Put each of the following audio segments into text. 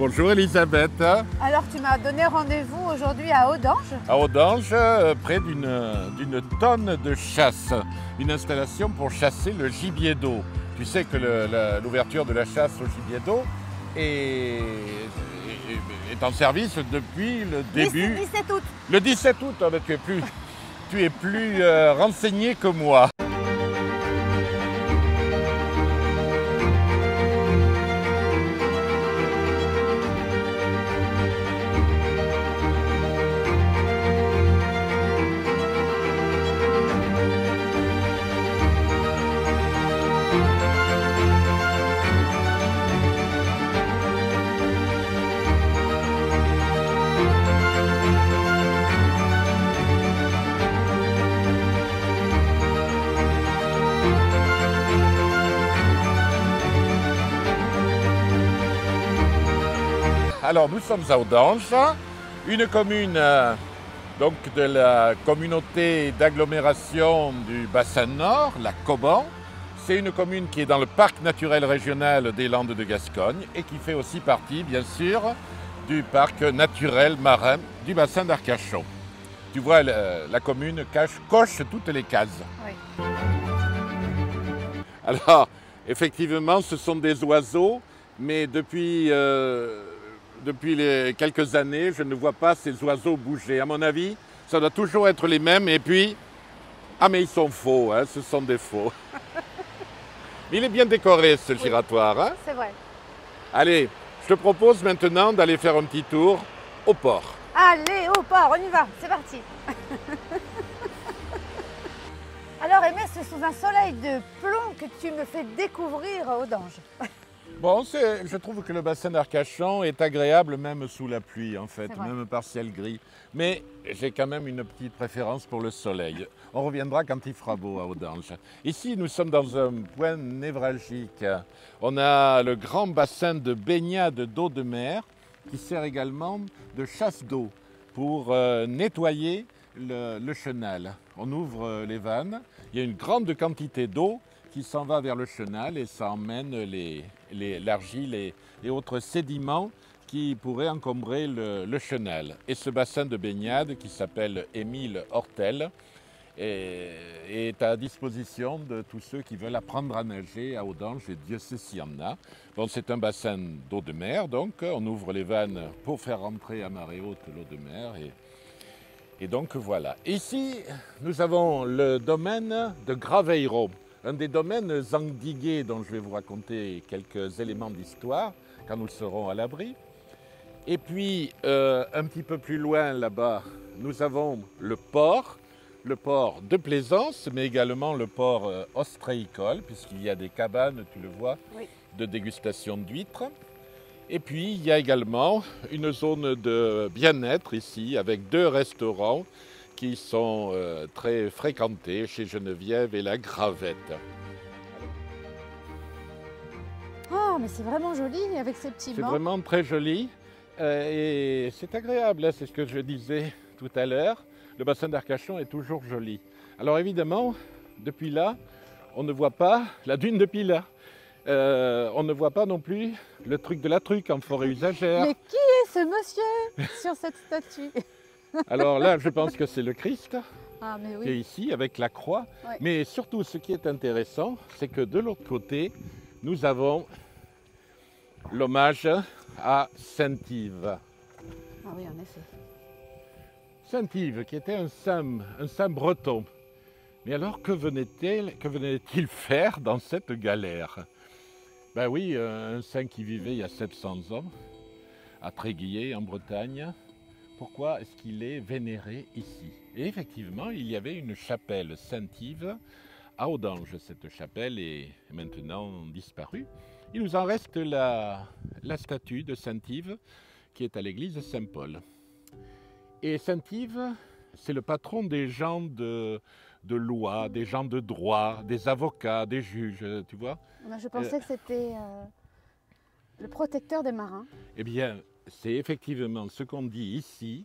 Bonjour Elisabeth. Alors tu m'as donné rendez-vous aujourd'hui à Audange. À Audange, près d'une tonne de chasse. Une installation pour chasser le gibier d'eau. Tu sais que l'ouverture de la chasse au gibier d'eau est en service depuis le début. 17 août. Le 17 août, oh ben tu es plus renseigné que moi. Alors nous sommes à Audange, une commune donc de la communauté d'agglomération du bassin nord, la Coban. C'est une commune qui est dans le parc naturel régional des Landes de Gascogne et qui fait aussi partie, bien sûr, du parc naturel marin du bassin d'Arcachon. Tu vois, la commune coche toutes les cases. Oui. Alors, effectivement, ce sont des oiseaux, mais depuis quelques années, je ne vois pas ces oiseaux bouger. À mon avis, ça doit toujours être les mêmes. Et puis, ah mais ils sont faux, hein, ce sont des faux. Il est bien décoré ce giratoire. Hein? C'est vrai. Allez, je te propose maintenant d'aller faire un petit tour au port. Allez, au port, on y va, c'est parti. Alors Aimé, c'est sous un soleil de plomb que tu me fais découvrir Audange. Bon, je trouve que le bassin d'Arcachon est agréable même sous la pluie en fait, même par ciel gris. Mais j'ai quand même une petite préférence pour le soleil. On reviendra quand il fera beau à Audange. Ici, nous sommes dans un point névralgique. On a le grand bassin de baignade d'eau de mer qui sert également de chasse d'eau pour nettoyer le chenal. On ouvre les vannes, il y a une grande quantité d'eau qui s'en va vers le chenal et ça emmène l'argile et autres sédiments qui pourraient encombrer le chenal. Et ce bassin de baignade qui s'appelle Émile Hortel est à disposition de tous ceux qui veulent apprendre à nager à Audange et Dieu sait s'il y en a. Bon, c'est un bassin d'eau de mer, donc on ouvre les vannes pour faire rentrer à marée haute l'eau de mer et donc voilà. Ici, nous avons le domaine de Graveiro. Un des domaines endigués dont je vais vous raconter quelques éléments d'histoire quand nous serons à l'abri. Et puis, un petit peu plus loin là-bas, nous avons le port de plaisance, mais également le port ostréicole, puisqu'il y a des cabanes, tu le vois, oui, de dégustation d'huîtres. Et puis, il y a également une zone de bien-être ici, avec 2 restaurants qui sont très fréquentés chez Geneviève et la Gravette. Oh, mais c'est vraiment joli avec ces petits bancs. C'est vraiment très joli et c'est agréable, hein, c'est ce que je disais tout à l'heure. Le bassin d'Arcachon est toujours joli. Alors évidemment, depuis là, on ne voit pas la dune de Pilat. On ne voit pas non plus le truc de la truc en forêt usagère. Mais qui est ce monsieur sur cette statue? Alors là, je pense que c'est le Christ mais oui, qui est ici avec la croix. Ouais. Mais surtout, ce qui est intéressant, c'est que de l'autre côté, nous avons l'hommage à Saint-Yves. Ah oui, en effet. Saint-Yves, qui était un saint breton. Mais alors, que venait-il faire dans cette galère? Ben oui, un saint qui vivait il y a 700 ans, à Tréguier, en Bretagne. Pourquoi est-ce qu'il est vénéré ici? Et effectivement, il y avait une chapelle Saint-Yves à Audange. Cette chapelle est maintenant disparue. Il nous en reste la statue de Saint-Yves qui est à l'église Saint-Paul. Et Saint-Yves, c'est le patron des gens de loi, des gens de droit, des avocats, des juges, tu vois. Je pensais que c'était le protecteur des marins. Eh bien, c'est effectivement ce qu'on dit ici,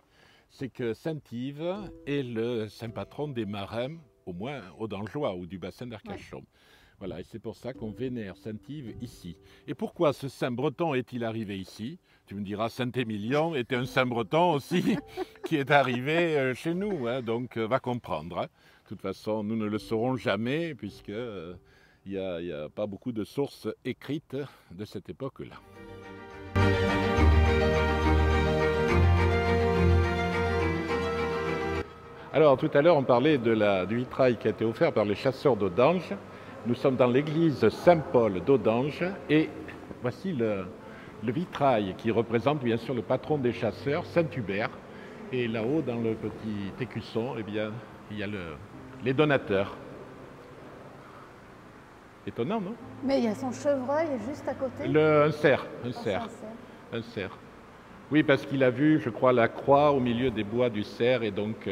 c'est que Saint-Yves est le saint patron des marins, au moins audangeois ou du bassin d'Arcachon. Voilà, et c'est pour ça qu'on vénère Saint-Yves ici. Et pourquoi ce saint breton est-il arrivé ici? Tu me diras, Saint-Émilion était un saint breton aussi qui est arrivé chez nous, hein, donc va comprendre. Hein. De toute façon, nous ne le saurons jamais puisque il n'y a pas beaucoup de sources écrites de cette époque-là. Alors tout à l'heure on parlait du vitrail qui a été offert par les chasseurs d'Audange. Nous sommes dans l'église Saint-Paul d'Audange et voici le vitrail qui représente bien sûr le patron des chasseurs, Saint-Hubert. Et là-haut dans le petit écusson, eh bien, il y a les donateurs. Étonnant, non? Mais il y a son chevreuil juste à côté. Un cerf. Oui, parce qu'il a vu, je crois, la croix au milieu des bois du cerf. Et donc,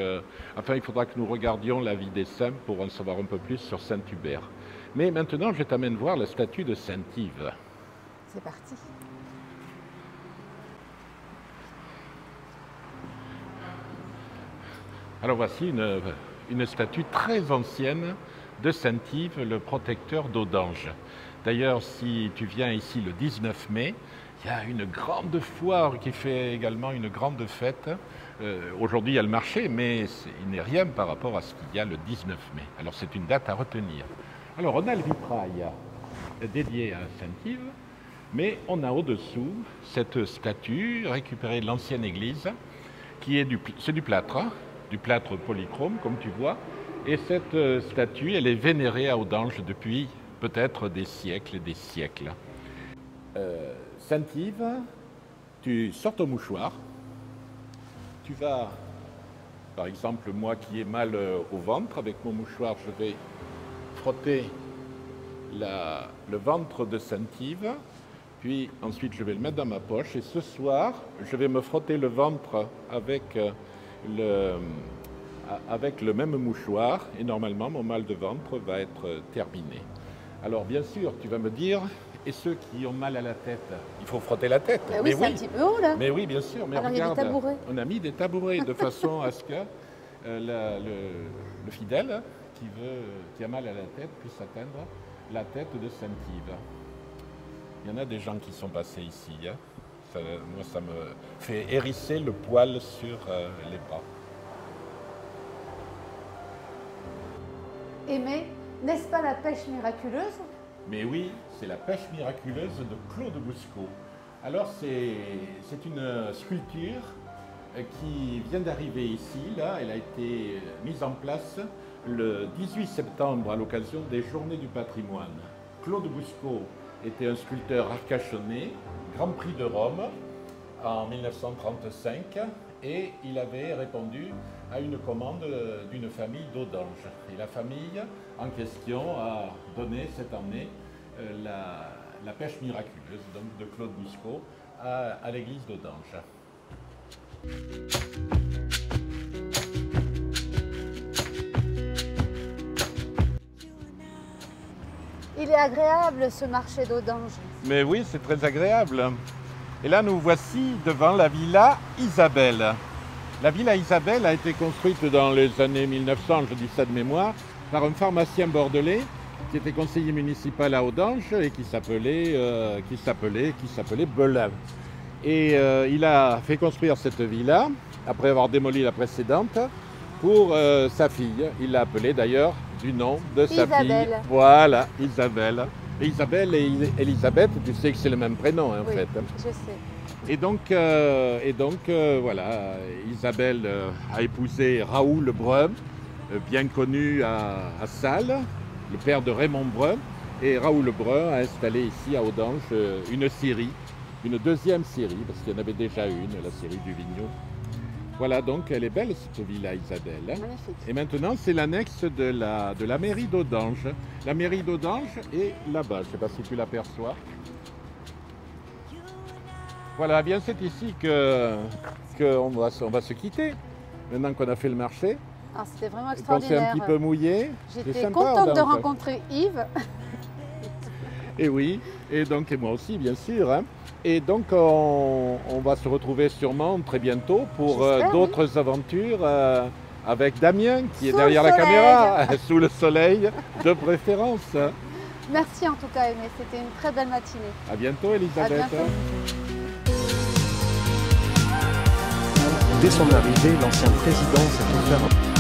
enfin, il faudra que nous regardions la vie des saints pour en savoir un peu plus sur Saint-Hubert. Mais maintenant, je t'amène voir la statue de Saint-Yves. C'est parti. Alors voici une statue très ancienne de Saint-Yves, le protecteur d'Audange. D'ailleurs, si tu viens ici le 19 mai, il y a une grande foire qui fait également une grande fête. Aujourd'hui, il y a le marché, mais il n'est rien par rapport à ce qu'il y a le 19 mai. Alors, c'est une date à retenir. Alors, on a le vitrail dédié à Saint-Yves, mais on a au-dessous cette statue récupérée de l'ancienne église, qui est du plâtre, hein, du plâtre polychrome, comme tu vois. Et cette statue, elle est vénérée à Audange depuis peut-être des siècles et des siècles. Saint-Yves, tu sors ton mouchoir, tu vas, par exemple, moi qui ai mal au ventre, avec mon mouchoir, je vais frotter le ventre de Saint-Yves, puis ensuite je vais le mettre dans ma poche, et ce soir, je vais me frotter le ventre avec le même mouchoir, et normalement, mon mal de ventre va être terminé. Alors, bien sûr, tu vas me dire, et ceux qui ont mal à la tête, il faut frotter la tête. Oui, c'est un petit peu haut, là. Mais oui, bien sûr. Mais alors, regarde, il y a des tabourets. On a mis des tabourets de façon à ce que le fidèle qui a mal à la tête puisse atteindre la tête de Saint-Yves. Il y en a des gens qui sont passés ici. Hein. Moi, ça me fait hérisser le poil sur les pas. Aimé, n'est-ce pas la pêche miraculeuse? Mais oui, c'est la pêche miraculeuse de Claude Boussecaut. Alors c'est une sculpture qui vient d'arriver ici. Là, elle a été mise en place le 18 septembre à l'occasion des Journées du patrimoine. Claude Boussecaut était un sculpteur arcachonnais, Grand Prix de Rome en 1935, et il avait répondu à une commande d'une famille d'Audange. Et la famille en question a donné cette année la pêche miraculeuse donc, de Claude Boussecaut à l'église d'Audange. Il est agréable ce marché d'Audange. Mais oui, c'est très agréable. Et là, nous voici devant la villa Isabelle. La villa Isabelle a été construite dans les années 1900, je dis ça de mémoire, par un pharmacien bordelais qui était conseiller municipal à Audange et qui s'appelait Belin. Et il a fait construire cette villa, après avoir démoli la précédente, pour sa fille. Il l'a appelée d'ailleurs du nom de sa fille. Voilà, Isabelle. Et Isabelle et Elisabeth, tu sais que c'est le même prénom hein, en fait. Je sais. Et donc voilà, Isabelle a épousé Raoul Brun, bien connu à Salles, le père de Raymond Brun. Et Raoul Brun a installé ici à Audange une scierie, une deuxième scierie, parce qu'il y en avait déjà une, la scierie du Vigneaud. Voilà, donc elle est belle cette villa Isabelle. Magnifique. Et maintenant, c'est l'annexe de la mairie d'Audange. La mairie d'Audange est là-bas, je ne sais pas si tu l'aperçois. Voilà, bien c'est ici qu'on va se quitter, maintenant qu'on a fait le marché. Ah, c'était vraiment Qu'on s'est extraordinaire. un petit peu mouillé. J'étais contente de rencontrer Yves. Et oui, et moi aussi, bien sûr. Hein. Et donc, on va se retrouver sûrement très bientôt pour d'autres aventures avec Damien, qui est derrière la caméra, sous le soleil, de préférence. Merci en tout cas, Aimé. C'était une très belle matinée. À bientôt, Elisabeth. À bientôt. Dès son arrivée, l'ancien président s'est offert